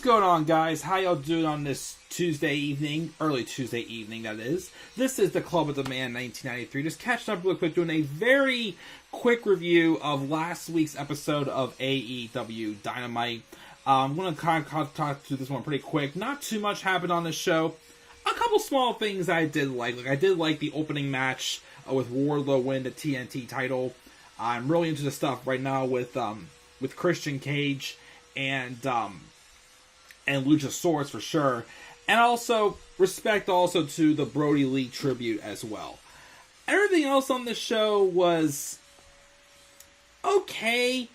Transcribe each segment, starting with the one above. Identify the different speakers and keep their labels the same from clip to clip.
Speaker 1: going on, guys? How y'all doing on this Tuesday evening? Early Tuesday evening, that is. This is the Club of the Man 1993. Just catching up real quick, doing a very quick review of last week's episode of AEW Dynamite. I'm going to kind of talk through this one pretty quick. Not too much happened on this show. A couple small things I did like. I did like the opening match with Wardlow winning the TNT title. I'm really into the stuff right now with Christian Cage and Luchasaurus for sure. And also, respect also to the Brody Lee tribute as well. Everything else on the show was okay.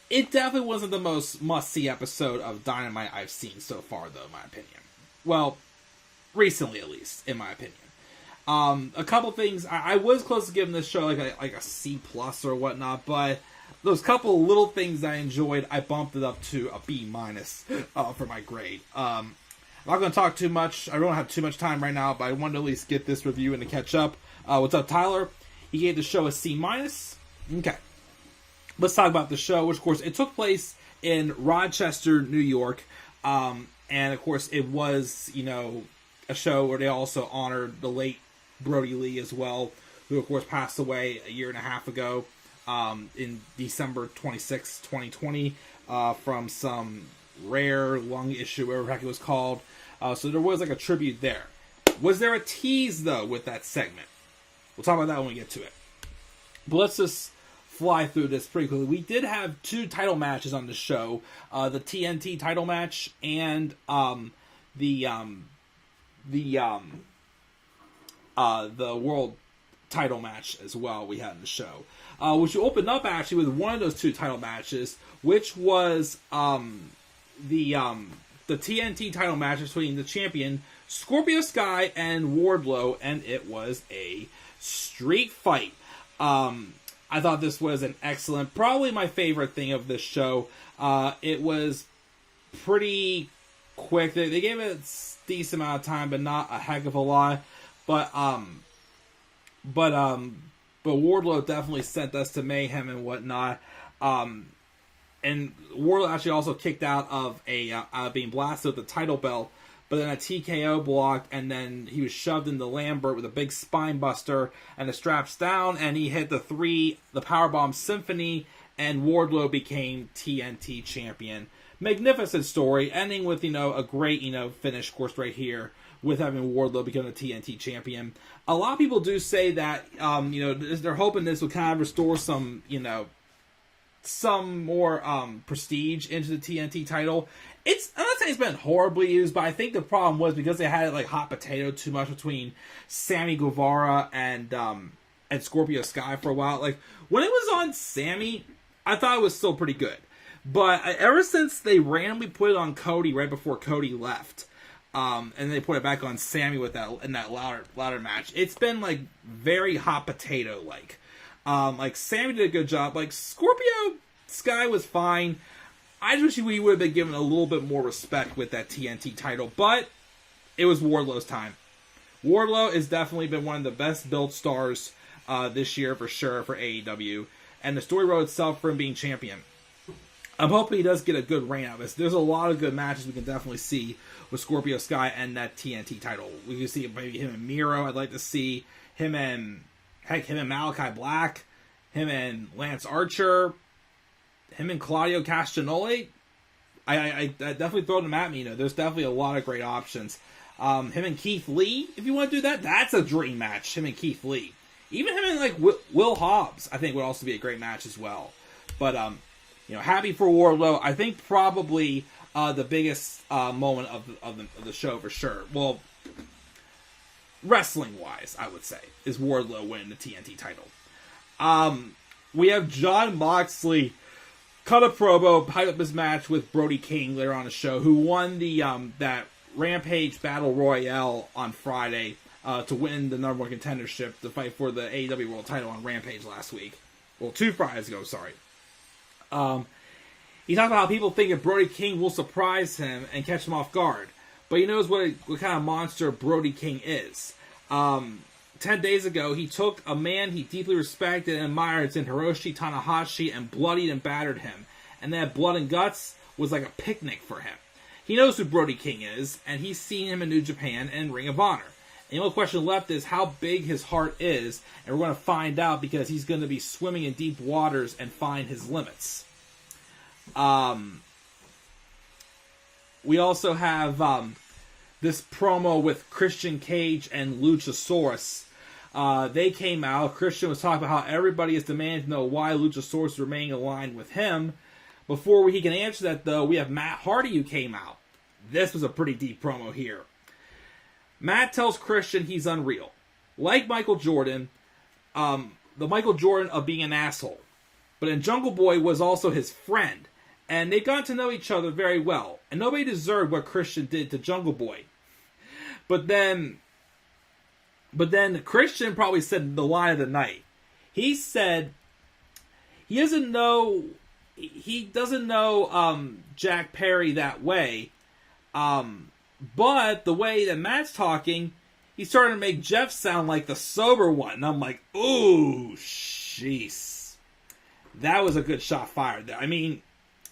Speaker 1: It definitely wasn't the most must-see episode of Dynamite I've seen so far, though, in my opinion. Well, recently at least, in my opinion. A couple things, I was close to giving this show like a C+ or whatnot, but those couple little things I enjoyed, I bumped it up to a B- for my grade. I'm not going to talk too much. I don't have too much time right now, but I wanted to at least get this review and to catch up. What's up, Tyler? He gave the show a C-. Okay. Let's talk about the show, which, of course, it took place in Rochester, New York. And, of course, it was, a show where they also honored the late Brody Lee as well, who, of course, passed away a year and a half ago. In December 26, 2020, from some rare lung issue, whatever the heck it was called. So there was like a tribute there. Was there a tease, though, with that segment? We'll talk about that when we get to it. But let's just fly through this pretty quickly. We did have two title matches on the show. The TNT title match and the World title match as well we had in the show. Which opened up actually with one of those two title matches, which was the TNT title match between the champion Scorpio Sky and Wardlow, and it was a street fight. I thought this was an excellent, probably my favorite thing of this show. It was pretty quick. They gave it a decent amount of time, but not a heck of a lot. But Wardlow definitely sent us to mayhem and whatnot. And Wardlow actually also kicked out of being blasted with the title belt, but then a TKO blocked, and then he was shoved into Lambert with a big spine buster and the straps down, and he hit the Powerbomb Symphony, and Wardlow became TNT champion. Magnificent story, ending with, a great, finish, of course, right here, with having Wardlow become the TNT champion. A lot of people do say that, they're hoping this will kind of restore some, some more prestige into the TNT title. I'm not saying it's been horribly used, but I think the problem was because they had it like hot potato too much between Sammy Guevara and Scorpio Sky for a while. Like, when it was on Sammy, I thought it was still pretty good. But ever since they randomly put it on Cody right before Cody left, and they put it back on Sammy with that ladder match, it's been like very hot potato like. Like Sammy did a good job. Like Scorpio Sky was fine. I just wish we would have been given a little bit more respect with that TNT title, but it was Wardlow's time. Wardlow has definitely been one of the best built stars this year for sure for AEW, and the story wrote itself for him being champion. I'm hoping he does get a good reign out of this. There's a lot of good matches we can definitely see with Scorpio Sky and that TNT title. We can see maybe him and Miro. I'd like to see him and Malachi Black, him and Lance Archer, him and Claudio Castagnoli. I definitely throw them at me. There's definitely a lot of great options. Him and Keith Lee, if you want to do that, that's a dream match. Him and Keith Lee. Even him and like Will Hobbs, I think would also be a great match as well. But happy for Wardlow. I think probably the biggest moment of the show for sure. Well, wrestling-wise, I would say, is Wardlow winning the TNT title. We have Jon Moxley cut a promo, hype up his match with Brody King later on the show, who won the that Rampage Battle Royale on Friday to win the number one contendership to fight for the AEW World title on Rampage last week. Well, 2 Fridays ago, sorry. He talked about how people think that Brody King will surprise him and catch him off guard. But he knows what kind of monster Brody King is. 10 days ago, he took a man he deeply respected and admired in Hiroshi Tanahashi and bloodied and battered him. And that blood and guts was like a picnic for him. He knows who Brody King is, and he's seen him in New Japan and Ring of Honor. And the only question left is how big his heart is, and we're going to find out because he's going to be swimming in deep waters and find his limits. We also have this promo with Christian Cage and Luchasaurus. They came out. Christian was talking about how everybody is demanding to know why Luchasaurus is remaining aligned with him. Before he can answer that, though, we have Matt Hardy who came out. This was a pretty deep promo here. Matt tells Christian he's unreal. Like Michael Jordan, the Michael Jordan of being an asshole. But in Jungle Boy was also his friend. And they got to know each other very well. And nobody deserved what Christian did to Jungle Boy. But then Christian probably said the line of the night. He said he doesn't know Jack Perry that way. But the way that Matt's talking, he's starting to make Jeff sound like the sober one. And I'm like, ooh, jeez. That was a good shot fired there. I mean,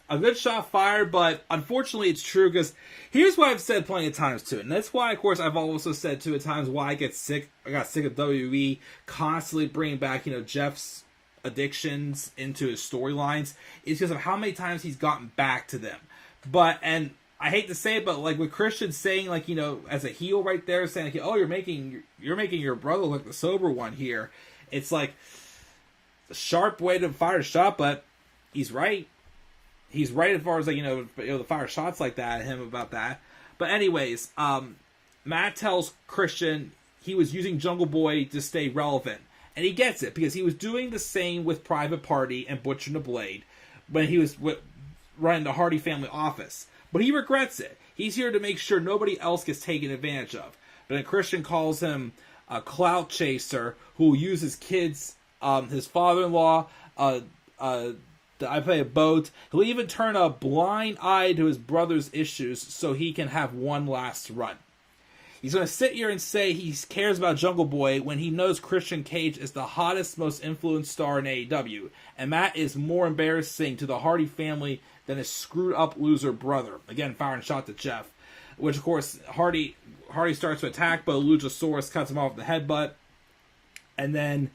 Speaker 1: a good shot fired, but unfortunately it's true because here's what I've said plenty of times too. And that's why, of course, I've also said too at times why I got sick of WWE constantly bringing back, Jeff's addictions into his storylines is because of how many times he's gotten back to them. And I hate to say it, but like with Christian saying, like, as a heel right there, saying, like, oh, you're making your brother look the sober one here. It's like a sharp way to fire a shot, but he's right. He's right as far as, like, to fire shots like that at him about that. But anyways, Matt tells Christian he was using Jungle Boy to stay relevant. And he gets it, because he was doing the same with Private Party and Butcher and the Blade when he was running the Hardy family office. But he regrets it. He's here to make sure nobody else gets taken advantage of. But then Christian calls him a clout chaser who will use his kids, his father-in-law, I play a boat. He'll even turn a blind eye to his brother's issues so he can have one last run. He's going to sit here and say he cares about Jungle Boy when he knows Christian Cage is the hottest, most influenced star in AEW. And Matt is more embarrassing to the Hardy family than his screwed up loser brother. Again, firing shot to Jeff. Which, of course, Hardy starts to attack, but Luchasaurus cuts him off with the headbutt. And then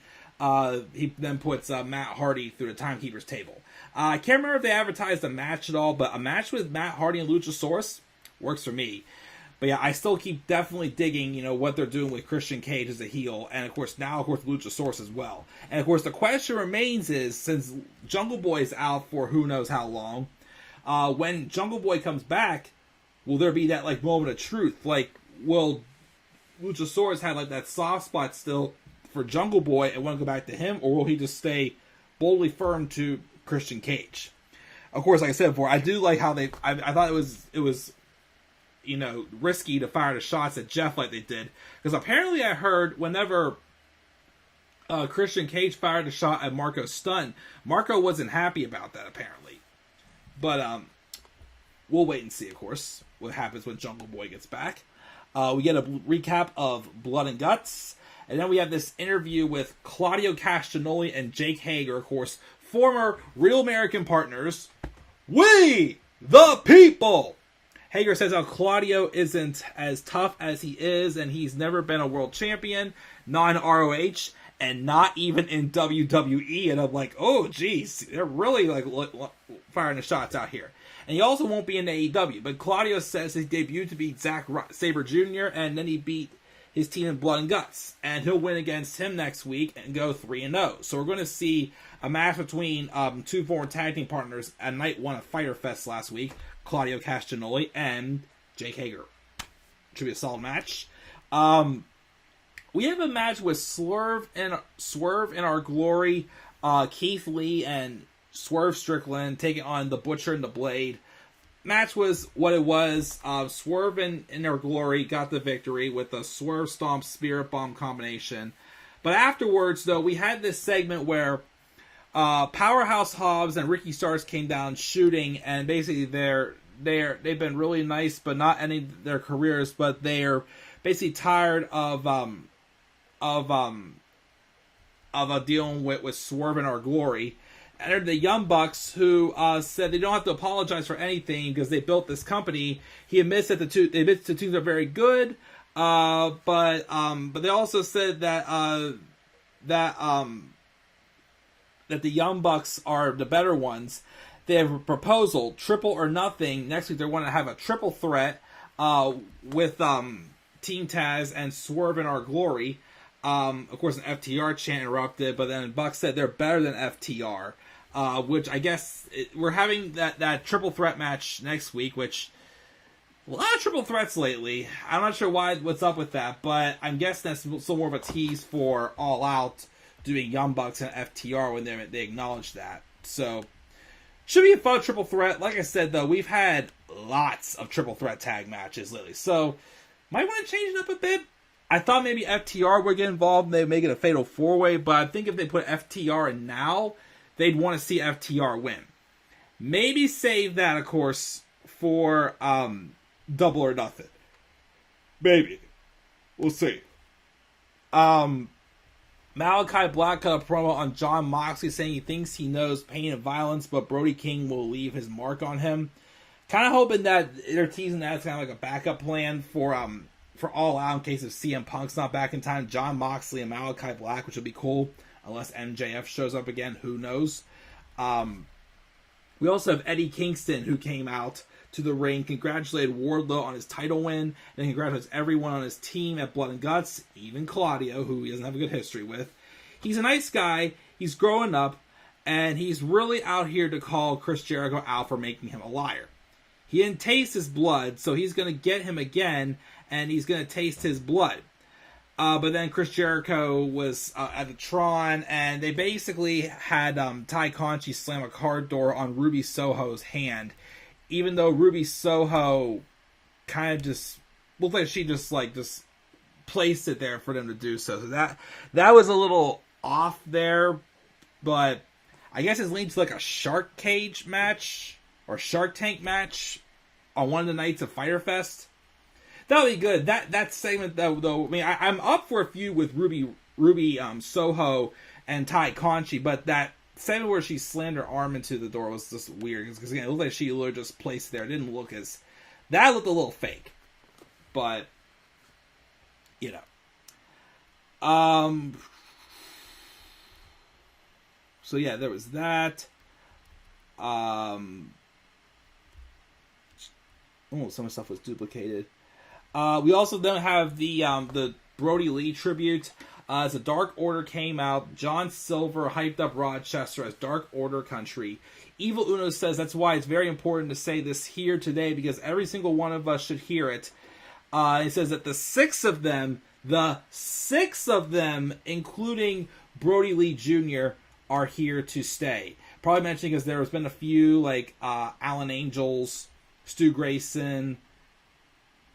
Speaker 1: he then puts Matt Hardy through the timekeeper's table. I can't remember if they advertised a match at all, but a match with Matt Hardy and Luchasaurus works for me. But yeah, I still keep definitely digging, what they're doing with Christian Cage as a heel, and of course Luchasaurus as well. And of course the question remains is, since Jungle Boy is out for who knows how long, when Jungle Boy comes back, will there be that moment of truth? Will Luchasaurus have that soft spot still for Jungle Boy and want to go back to him, or will he just stay boldly firm to Christian Cage? Of course, like I said before, I do like how I thought it was risky to fire the shots at Jeff like they did, because apparently I heard whenever Christian Cage fired a shot at Marco Stunt, Marco wasn't happy about that apparently. But we'll wait and see, of course, what happens when Jungle Boy gets back. We get a recap of Blood and Guts, and then we have this interview with Claudio Castagnoli and Jake Hager, of course, former Real American partners. We the people! Hager says how Claudio isn't as tough as he is, and he's never been a world champion, not in ROH, and not even in WWE. And I'm like, oh, geez, they're really firing the shots out here. And he also won't be in AEW. But Claudio says his debut to beat Zack Sabre Jr., and then he beat his team in Blood and Guts. And he'll win against him next week and go 3-0. So we're going to see a match between two former tag team partners at night one of Fyter Fest last week, Claudio Castagnoli and Jake Hager. Should be a solid match. We have a match with Swerve in Our Glory, Keith Lee and Swerve Strickland taking on the Butcher and the Blade. Match was what it was. Swerve in Our Glory got the victory with the Swerve Stomp Spirit Bomb combination. But afterwards, though, we had this segment where Powerhouse Hobbs and Ricky Starks came down shooting, and basically they've been really nice, but not ending their careers. But they're basically tired of dealing with Swerve in Our Glory. entered the Young Bucks, who said they don't have to apologize for anything because they built this company. He admits that the teams are very good, but they also said that the Young Bucks are the better ones. They have a proposal, triple or nothing. Next week they want to have a triple threat with Team Taz and Swerve in Our Glory. Of course, an FTR chant interrupted, but then Bucks said they're better than FTR, which I guess we're having that triple threat match next week, which a lot of triple threats lately. I'm not sure what's up with that, but I'm guessing that's still more of a tease for All Out doing Young Bucks and FTR when they acknowledge that. So, should be a fun triple threat. Like I said, though, we've had lots of triple threat tag matches lately, so might want to change it up a bit. I thought maybe FTR would get involved and they'd make it a fatal four-way, but I think if they put FTR in now, they'd want to see FTR win. Maybe save that, of course, for Double or Nothing. Maybe. We'll see. Malachi Black cut a promo on Jon Moxley saying he thinks he knows pain and violence, but Brody King will leave his mark on him. Kind of hoping that they're teasing that it's kind of like a backup plan for All Out in case if CM Punk's not back in time. Jon Moxley and Malachi Black, which would be cool, unless MJF shows up again. Who knows? We also have Eddie Kingston, who came out to the ring, congratulated Wardlow on his title win, and congratulates everyone on his team at Blood and Guts, even Claudio, who he doesn't have a good history with. He's a nice guy, he's growing up, and he's really out here to call Chris Jericho out for making him a liar. He didn't taste his blood, so he's going to get him again, and he's going to taste his blood. But then Chris Jericho was at the Tron, and they basically had Ty Conchi slam a car door on Ruby Soho's hand, even though Ruby Soho kind of just looked like she just placed it there for them to do so. So that was a little off there, but I guess it's leading to like a Shark Cage match or Shark Tank match on one of the nights of Fyter Fest. That would be good. That segment though, I mean, I'm up for a feud with Ruby Soho and Ty Conchi, but that segment where she slammed her arm into the door was just weird because again, it looked like she literally just placed it there. It didn't look that looked a little fake, but you know. So yeah, there was that. Some of the stuff was duplicated. We also don't have the Brody Lee tribute. As the Dark Order came out, John Silver hyped up Rochester as Dark Order country. Evil Uno says that's why it's very important to say this here today because every single one of us should hear it. He says that the six of them, including Brody Lee Jr., are here to stay. Probably mentioning because there has been a few like Alan Angels, Stu Grayson,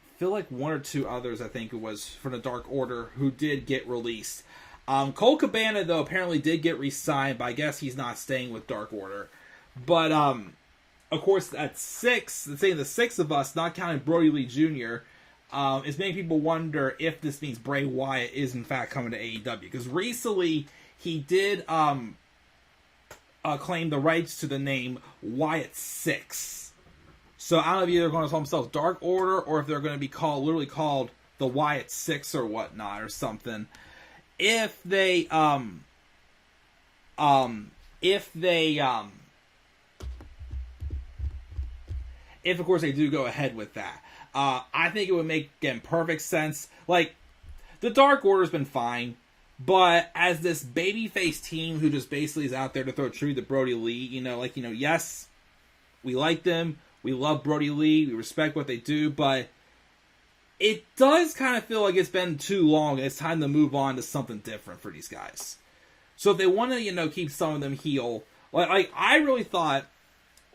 Speaker 1: I feel like one or two others, I think it was, from the Dark Order, who did get released. Colt Cabana, though, apparently did get re-signed, but I guess he's not staying with Dark Order. But, of course, at six, saying the six of us, not counting Brody Lee Jr., is making people wonder if this means Bray Wyatt is, in fact, coming to AEW. Because recently, he did claim the rights to the name Wyatt 6. So I don't know if they're going to call themselves Dark Order or if they're going to be literally called the Wyatt Six or whatnot or something. If of course they do go ahead with that, I think it would make perfect sense. Like the Dark Order's been fine, but as this babyface team who just basically is out there to throw a tribute to Brody Lee, yes, we like them. We love Brody Lee. We respect what they do, but it does kind of feel like it's been too long and it's time to move on to something different for these guys. So if they want to, keep some of them heel, like I really thought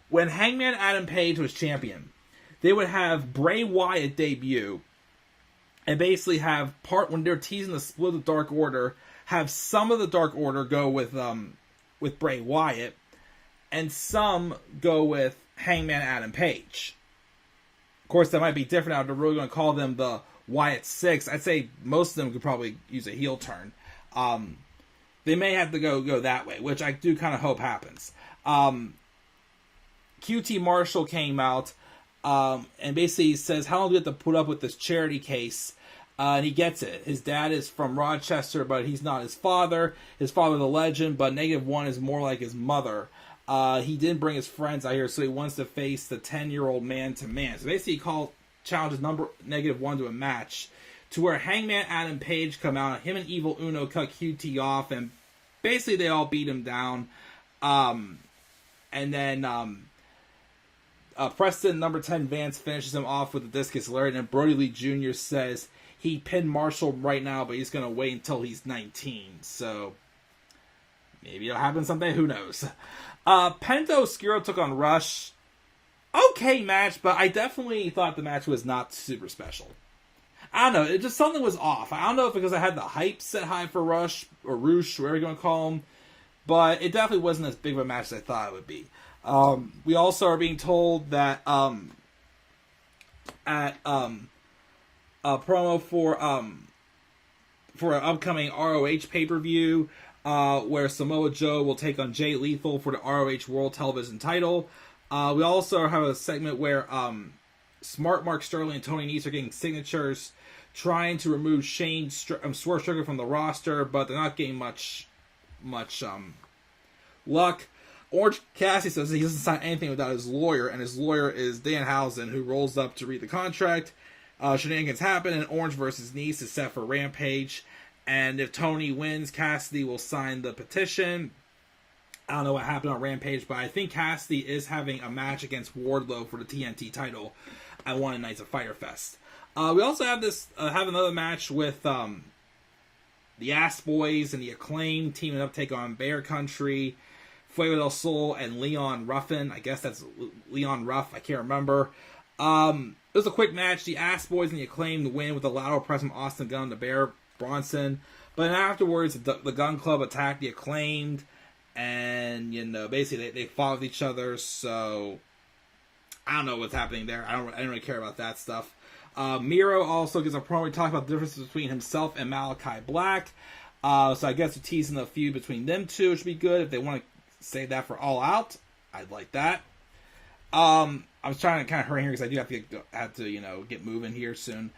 Speaker 1: when Hangman Adam Page was champion, they would have Bray Wyatt debut and basically have when they're teasing the split of the Dark Order, have some of the Dark Order go with Bray Wyatt and some go with Hangman Adam Page. Of course, that might be different now. They're really going to call them the Wyatt Six. I'd say most of them could probably use a heel turn. they may have to go that way, which I do kind of hope happens. QT Marshall came out and basically says, how long do we have to put up with this charity case? And he gets it. His dad is from Rochester, but he's not his father. His father's a legend, but -1 is more like his mother. He didn't bring his friends out here, so he wants to face the 10-year-old man-to-man. So basically he challenges -1 to a match, to where Hangman Adam Page come out. Him and Evil Uno cut QT off, and basically they all beat him down. And then Preston, number 10 Vance, finishes him off with a discus lariat, and Brody Lee Jr. says he pinned Marshall right now, but he's going to wait until he's 19. So maybe it'll happen someday. Who knows? Pento Oscuro took on Rush. Okay match, but I definitely thought the match was not super special. I don't know. It just, something was off. I don't know if because I had the hype set high for Rush, or Roosh, whatever you're going to call him. But it definitely wasn't as big of a match as I thought it would be. We also are being told that at a promo for an upcoming ROH pay-per-view, where Samoa Joe will take on Jay Lethal for the ROH World Television title. We also have a segment where Smart Mark Sterling and Tony Nese are getting signatures, trying to remove Shane Swerve Strickland from the roster, but they're not getting much luck. Orange Cassidy says he doesn't sign anything without his lawyer, and his lawyer is Danhausen, who rolls up to read the contract. Shenanigans happen, and Orange versus Nese is set for Rampage. And if Tony wins, Cassidy will sign the petition. I don't know what happened on Rampage, but I think Cassidy is having a match against Wardlow for the TNT title at one of the nights of Fyter Fest. We also have another match with the Ass Boys and the Acclaim teaming up to take on Bear Country, Fuego del Sol, and Leon Ruffin. I guess that's Leon Ruff. I can't remember. It was a quick match. The Ass Boys and the Acclaim win with a lateral press from Austin Gunn to Bear Bronson. But then afterwards, the Gun Club attacked the Acclaimed. And, basically they fought with each other. So, I don't know what's happening there. I don't really care about that stuff. Miro also gives a promo. He talks about the differences between himself and Malachi Black. So I guess we're teasing the feud between them two, which would be good. If they want to save that for All Out, I'd like that. I was trying to kind of hurry here because I do have to get moving here soon.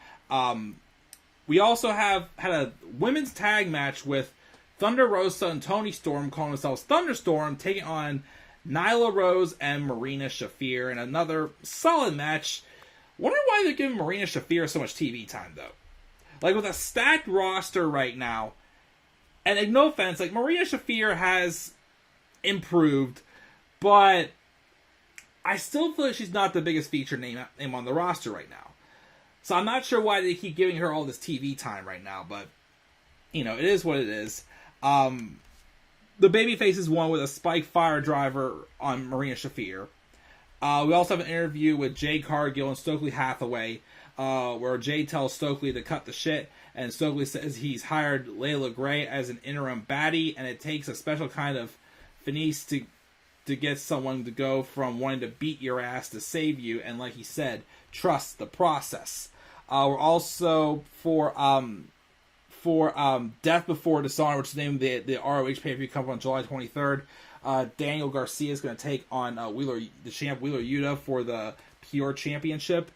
Speaker 1: We also had a women's tag match with Thunder Rosa and Toni Storm, calling themselves Thunderstorm, taking on Nyla Rose and Marina Shafir in another solid match. Wonder why they're giving Marina Shafir so much TV time, though. Like, with a stacked roster right now, and like, no offense, like, Marina Shafir has improved, but I still feel like she's not the biggest featured name on the roster right now. So I'm not sure why they keep giving her all this TV time right now, but, it is what it is. The babyfaces won with a spike fire driver on Marina Shafir. We also have an interview with Jay Cargill and Stokely Hathaway, where Jay tells Stokely to cut the shit, and Stokely says he's hired Layla Gray as an interim baddie, and it takes a special kind of finesse to get someone to go from wanting to beat your ass to save you, and like he said, trust the process. We're also for Death Before Dishonor, which is the name of the ROH pay-per-view, coming on July 23rd. Daniel Garcia is going to take on the champ Wheeler Yuta for the Pure Championship.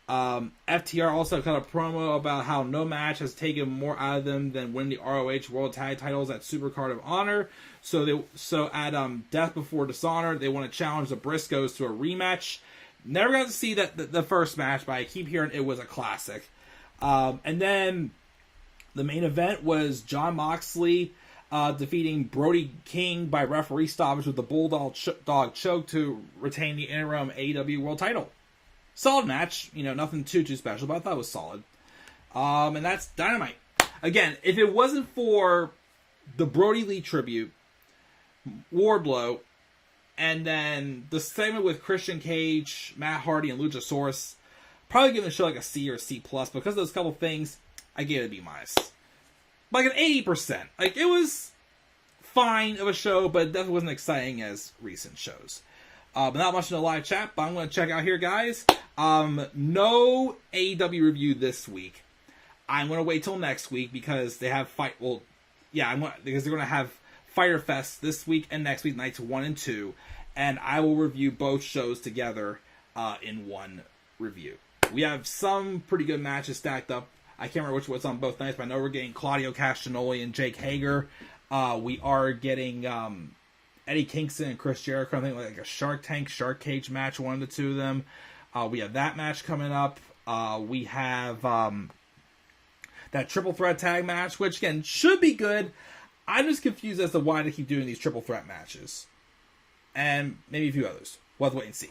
Speaker 1: FTR also cut a promo about how no match has taken more out of them than winning the ROH World Tag Titles at Supercard of Honor. So at Death Before Dishonor, they want to challenge the Briscoes to a rematch. Never got to see the first match, but I keep hearing it was a classic. And then the main event was Jon Moxley defeating Brody King by referee stoppage with the Bulldog choke to retain the interim AEW World Title. Solid match, nothing too special, but I thought it was solid. And that's Dynamite. Again, if it wasn't for the Brody Lee tribute, Wardlow, and then the segment with Christian Cage, Matt Hardy, and Luchasaurus, probably giving the show like a C or a C+, because of those couple things, I gave it a B-. Like an 80%. Like, it was fine of a show, but it definitely wasn't exciting as recent shows. But not much in the live chat, but I'm going to check out here, guys. No AEW review this week. I'm going to wait till next week because they have because they're going to have Fyter Fest this week and next week, nights 1 and 2, and I will review both shows together in one review. We have some pretty good matches stacked up. I can't remember what's on both nights, but I know we're getting Claudio Castagnoli and Jake Hager. We are getting Eddie Kingston and Chris Jericho. I think like a Shark Cage match, one of the two of them. We have that match coming up. We have that triple threat tag match, which again should be good. I'm just confused as to why they keep doing these triple threat matches, and maybe a few others. We'll have to wait and see.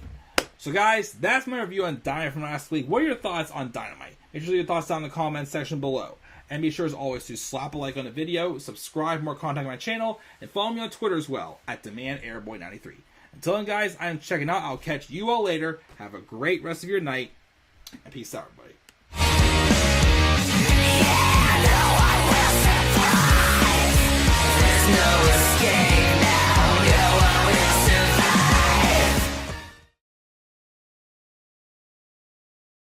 Speaker 1: So guys, that's my review on Dynamite from last week. What are your thoughts on Dynamite? Make sure to leave your thoughts down in the comments section below. And be sure as always to slap a like on the video, subscribe for more content on my channel, and follow me on Twitter as well at DemandAirboy93. Until then guys, I'm checking out. I'll catch you all later. Have a great rest of your night, and peace out everybody.
Speaker 2: Yeah, no, I will surprise. There's no escape.